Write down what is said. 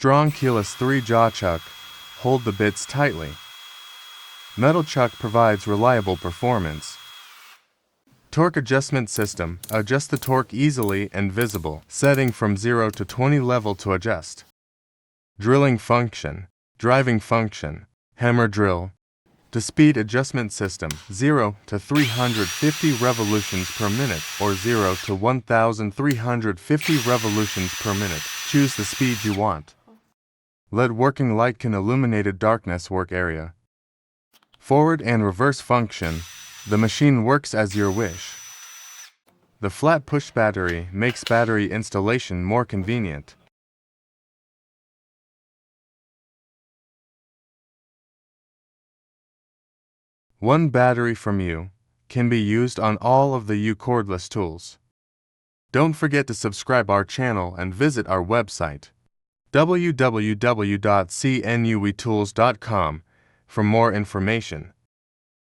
Strong keyless 3-jaw chuck. Hold the bits tightly. Metal chuck provides reliable performance. Torque adjustment system. Adjust the torque easily and visible. Setting from 0 to 20 level to adjust. Drilling function. Driving function. Hammer drill. To speed adjustment system, 0 to 350 revolutions per minute or 0 to 1,350 revolutions per minute. Choose the speed you want. LED working light can illuminate darkness work area. Forward and reverse function. The machine works as your wish. The flat push battery makes battery installation more convenient. One battery from YOUWE can be used on all of the YOUWE cordless tools. Don't forget to subscribe our channel and visit our website www.cnyouwetools.com for more information.